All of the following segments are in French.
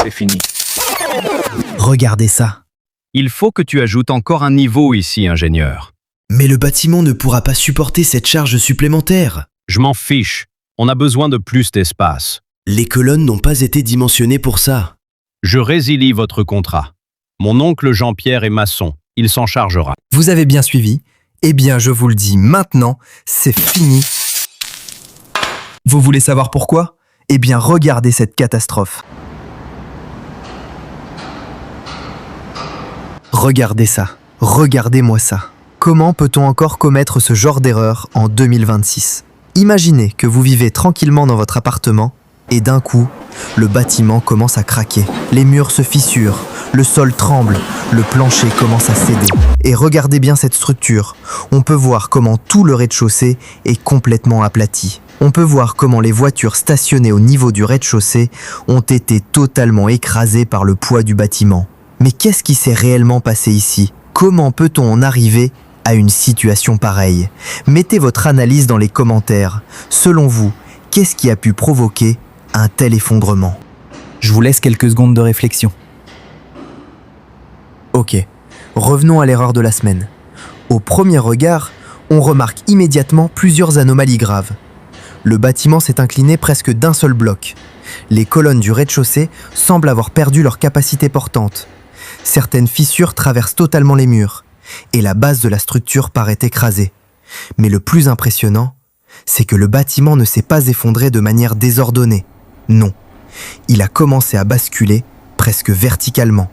c'est fini. Regardez ça. Il faut que tu ajoutes encore un niveau ici, ingénieur. Mais le bâtiment ne pourra pas supporter cette charge supplémentaire. Je m'en fiche. On a besoin de plus d'espace. Les colonnes n'ont pas été dimensionnées pour ça. Je résilie votre contrat. Mon oncle Jean-Pierre est maçon. Il s'en chargera. Vous avez bien suivi? Eh bien, je vous le dis maintenant, c'est fini. Vous voulez savoir pourquoi? Eh bien, regardez cette catastrophe. Regardez ça. Regardez-moi ça. Comment peut-on encore commettre ce genre d'erreur en 2026? Imaginez que vous vivez tranquillement dans votre appartement et d'un coup, le bâtiment commence à craquer. Les murs se fissurent, le sol tremble, le plancher commence à céder. Et regardez bien cette structure. On peut voir comment tout le rez-de-chaussée est complètement aplati. On peut voir comment les voitures stationnées au niveau du rez-de-chaussée ont été totalement écrasées par le poids du bâtiment. Mais qu'est-ce qui s'est réellement passé ici? Comment peut-on en arriver à une situation pareille? Mettez votre analyse dans les commentaires. Selon vous, qu'est-ce qui a pu provoquer un tel effondrement? Je vous laisse quelques secondes de réflexion. Ok, revenons à l'erreur de la semaine. Au premier regard, on remarque immédiatement plusieurs anomalies graves. Le bâtiment s'est incliné presque d'un seul bloc. Les colonnes du rez-de-chaussée semblent avoir perdu leur capacité portante. Certaines fissures traversent totalement les murs, et la base de la structure paraît écrasée. Mais le plus impressionnant, c'est que le bâtiment ne s'est pas effondré de manière désordonnée. Non, il a commencé à basculer presque verticalement,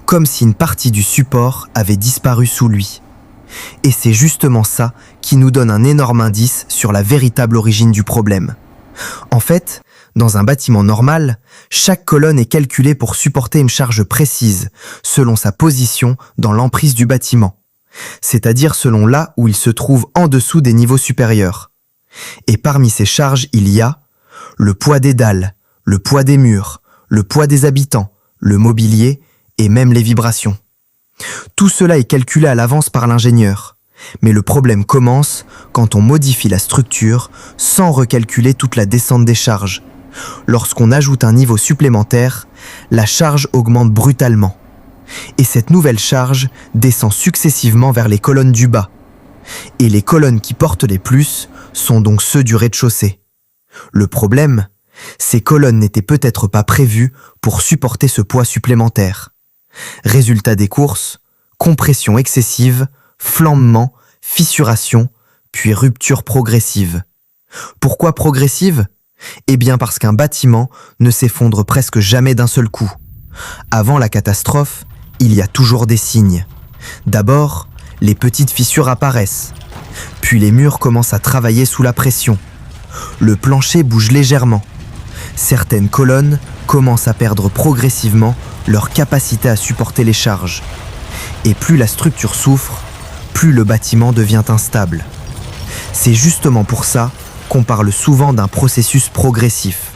comme si une partie du support avait disparu sous lui. Et c'est justement ça qui nous donne un énorme indice sur la véritable origine du problème. En fait, dans un bâtiment normal, chaque colonne est calculée pour supporter une charge précise, selon sa position dans l'emprise du bâtiment, c'est-à-dire selon là où il se trouve en dessous des niveaux supérieurs. Et parmi ces charges, il y a le poids des dalles, le poids des murs, le poids des habitants, le mobilier et même les vibrations. Tout cela est calculé à l'avance par l'ingénieur. Mais le problème commence quand on modifie la structure sans recalculer toute la descente des charges. Lorsqu'on ajoute un niveau supplémentaire, la charge augmente brutalement. Et cette nouvelle charge descend successivement vers les colonnes du bas. Et les colonnes qui portent les plus sont donc ceux du rez-de-chaussée. Le problème, ces colonnes n'étaient peut-être pas prévues pour supporter ce poids supplémentaire. Résultat des courses, compression excessive, flambement, fissuration, puis rupture progressive. Pourquoi progressive? Eh bien parce qu'un bâtiment ne s'effondre presque jamais d'un seul coup. Avant la catastrophe, il y a toujours des signes. D'abord, les petites fissures apparaissent. Puis les murs commencent à travailler sous la pression. Le plancher bouge légèrement. Certaines colonnes commencent à perdre progressivement leur capacité à supporter les charges. Et plus la structure souffre, plus le bâtiment devient instable. C'est justement pour ça qu'on parle souvent d'un processus progressif.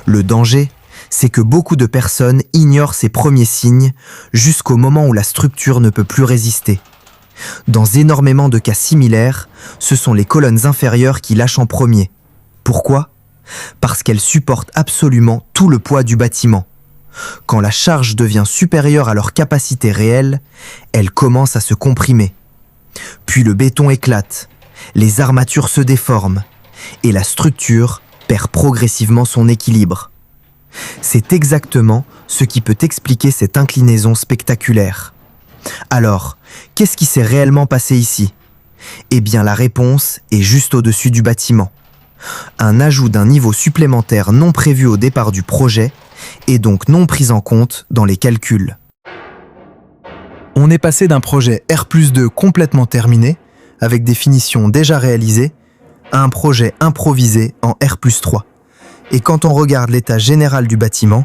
Le danger, c'est que beaucoup de personnes ignorent ces premiers signes jusqu'au moment où la structure ne peut plus résister. Dans énormément de cas similaires, ce sont les colonnes inférieures qui lâchent en premier. Pourquoi? Parce qu'elles supportent absolument tout le poids du bâtiment. Quand la charge devient supérieure à leur capacité réelle, elle commence à se comprimer. Puis le béton éclate, les armatures se déforment, et la structure perd progressivement son équilibre. C'est exactement ce qui peut expliquer cette inclinaison spectaculaire. Alors, qu'est-ce qui s'est réellement passé ici? Eh bien, la réponse est juste au-dessus du bâtiment. Un ajout d'un niveau supplémentaire non prévu au départ du projet et donc non pris en compte dans les calculs. On est passé d'un projet R+2 complètement terminé, avec des finitions déjà réalisées, à un projet improvisé en R+3. Et quand on regarde l'état général du bâtiment,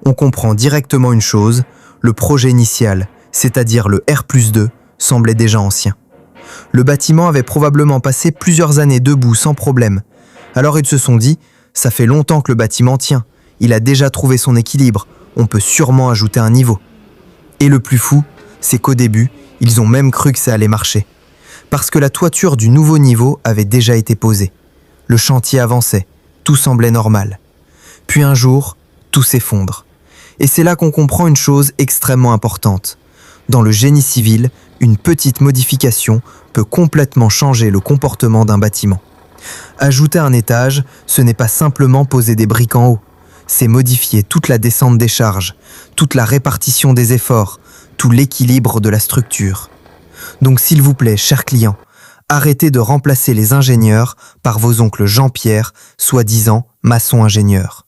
on comprend directement une chose, le projet initial, c'est-à-dire le R+2, semblait déjà ancien. Le bâtiment avait probablement passé plusieurs années debout sans problème. Alors ils se sont dit, ça fait longtemps que le bâtiment tient, il a déjà trouvé son équilibre, on peut sûrement ajouter un niveau. Et le plus fou, c'est qu'au début, ils ont même cru que ça allait marcher. Parce que la toiture du nouveau niveau avait déjà été posée. Le chantier avançait, tout semblait normal. Puis un jour, tout s'effondre. Et c'est là qu'on comprend une chose extrêmement importante. Dans le génie civil, une petite modification peut complètement changer le comportement d'un bâtiment. Ajouter un étage, ce n'est pas simplement poser des briques en haut, c'est modifier toute la descente des charges, toute la répartition des efforts, tout l'équilibre de la structure. Donc s'il vous plaît, chers clients, arrêtez de remplacer les ingénieurs par vos oncles Jean-Pierre, soi-disant maçons-ingénieurs.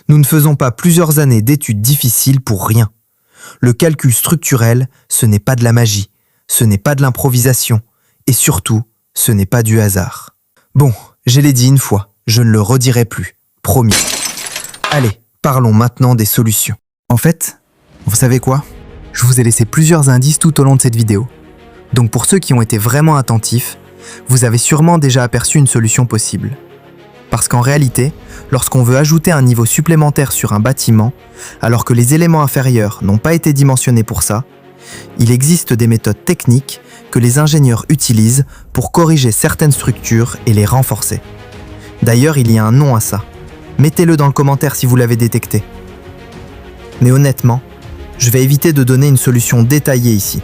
Nous ne faisons pas plusieurs années d'études difficiles pour rien. Le calcul structurel, ce n'est pas de la magie, ce n'est pas de l'improvisation, et surtout, ce n'est pas du hasard. Bon, je l'ai dit une fois, je ne le redirai plus, promis. Allez, parlons maintenant des solutions. En fait, vous savez quoi? Je vous ai laissé plusieurs indices tout au long de cette vidéo. Donc pour ceux qui ont été vraiment attentifs, vous avez sûrement déjà aperçu une solution possible. Parce qu'en réalité, lorsqu'on veut ajouter un niveau supplémentaire sur un bâtiment, alors que les éléments inférieurs n'ont pas été dimensionnés pour ça, il existe des méthodes techniques que les ingénieurs utilisent pour corriger certaines structures et les renforcer. D'ailleurs, il y a un nom à ça. Mettez-le dans le commentaire si vous l'avez détecté. Mais honnêtement, je vais éviter de donner une solution détaillée ici.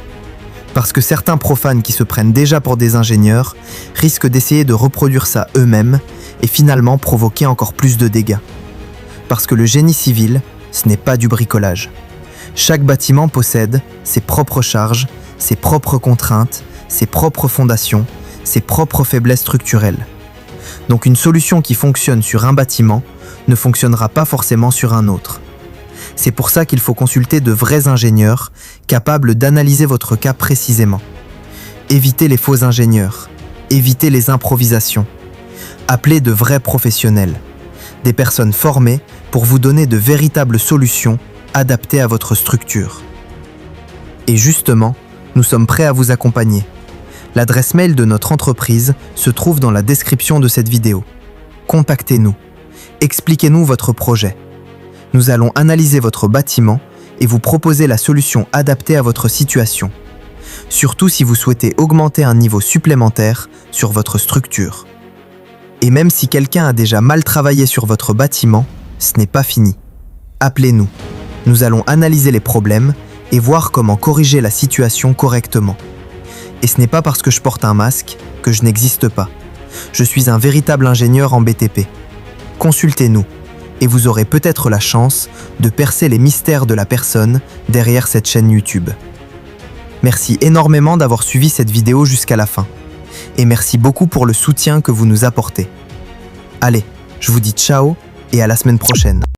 Parce que certains profanes qui se prennent déjà pour des ingénieurs risquent d'essayer de reproduire ça eux-mêmes et finalement provoquer encore plus de dégâts. Parce que le génie civil, ce n'est pas du bricolage. Chaque bâtiment possède ses propres charges, ses propres contraintes, ses propres fondations, ses propres faiblesses structurelles. Donc une solution qui fonctionne sur un bâtiment ne fonctionnera pas forcément sur un autre. C'est pour ça qu'il faut consulter de vrais ingénieurs capables d'analyser votre cas précisément. Évitez les faux ingénieurs, évitez les improvisations. Appelez de vrais professionnels, des personnes formées pour vous donner de véritables solutions adaptées à votre structure. Et justement, nous sommes prêts à vous accompagner. L'adresse mail de notre entreprise se trouve dans la description de cette vidéo. Contactez-nous. Expliquez-nous votre projet. Nous allons analyser votre bâtiment et vous proposer la solution adaptée à votre situation. Surtout si vous souhaitez augmenter un niveau supplémentaire sur votre structure. Et même si quelqu'un a déjà mal travaillé sur votre bâtiment, ce n'est pas fini. Appelez-nous. Nous allons analyser les problèmes et voir comment corriger la situation correctement. Et ce n'est pas parce que je porte un masque que je n'existe pas. Je suis un véritable ingénieur en BTP. Consultez-nous et vous aurez peut-être la chance de percer les mystères de la personne derrière cette chaîne YouTube. Merci énormément d'avoir suivi cette vidéo jusqu'à la fin. Et merci beaucoup pour le soutien que vous nous apportez. Allez, je vous dis ciao et à la semaine prochaine.